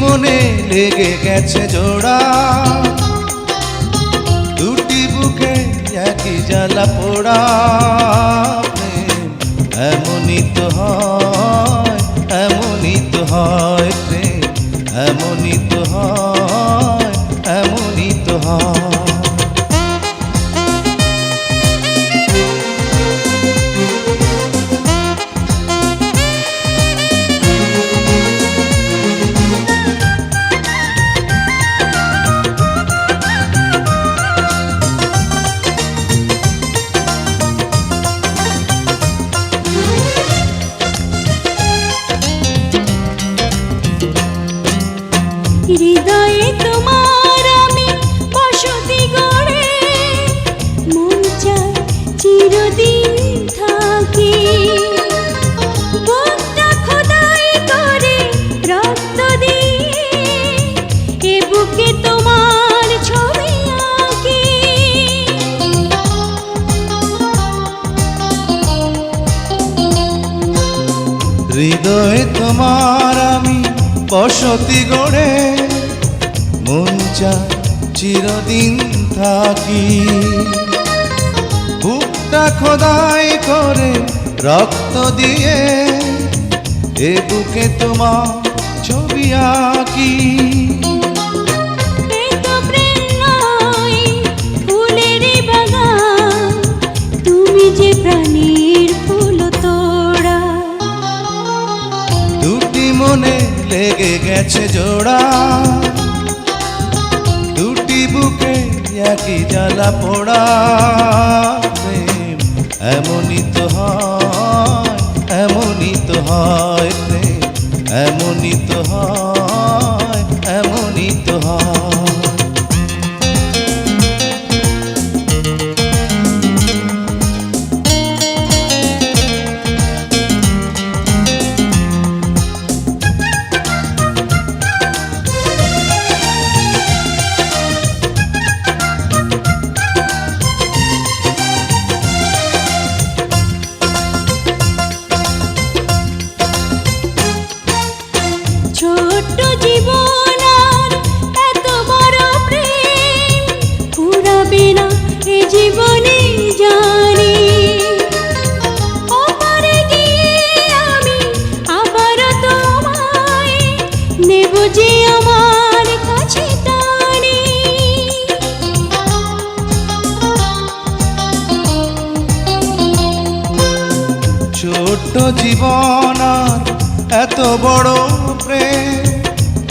মনে লেগে গেছে জোড়া, দুটি বুকে একই জ্বালা পোড়া। প্রেম এমনই তো হয়, এমনই তো হয় প্রেম, এমনই তো হয়, এমনই তো হয়। হৃদয়ে তোমার আমি বসতি গড়ে, মন চায় চিরদিন থাকি। বুকটা খোদাই করে রক্ত দিয়ে, এ বুকে তোমার ছবি আঁকি। হৃদয়ে তোমার আমি বসতি গড়ে, মন চায় চিরদিন থাকি। বুকটা খোদাই করে রক্ত দিয়ে, এ বুকে তোমার ছবি আঁকি। এ তো প্রেম নয়, ফুলের বাগান, তুমি যে প্রাণীর ফুল তোড়া। দুটি মনে লেগে গেছে জোড়া, দুটি বুকে একই জ্বালা পোড়া। প্রেম এমনই তো হয়, এমনই তো হয় প্রেম, এমনই তো হয়, এমনই তো হয়। ছোট্ট জীবন আর এত বড় প্রেম ফুরাবে না এ জীবনে জানি। ওপারে গিয়ে আমি আবার তোমায় নেব যে আমার কাছে টানি। ছোট্ট জীবন আর এত বড় প্রেম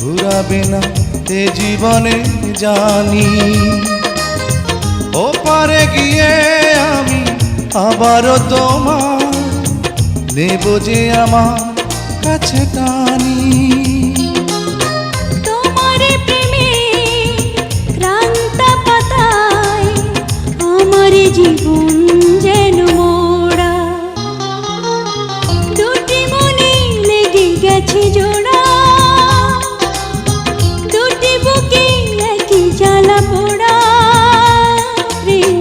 ঘুরাবে না এ জীবনে জানি। ওপারে গিয়ে আমি আবারও তোমার নেব যে আমার কাছে টানি। তোমার প্রেমে ক্রান্ত পাতায় আমার জীবন যেন মোড়া। দুটি মনে লেগে গেছে জোড়া, দুটি বুকে একই জ্বালা পোড়া। প্রেম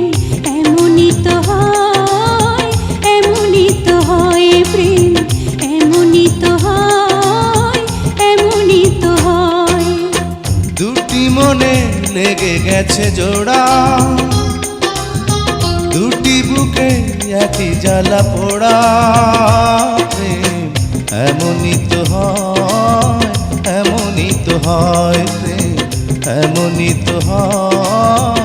এমনই তো হয়, এমনই তো হয় প্রেম, এমনই তো হয়, এমনই তো হয়। দুটি মনে লেগে গেছে জোড়া, দুটি বুকে একই জ্বালা পোড়া। প্রেম এমনই তো হয়, এমনই তো হয় প্রেম, এমনই তো হয়।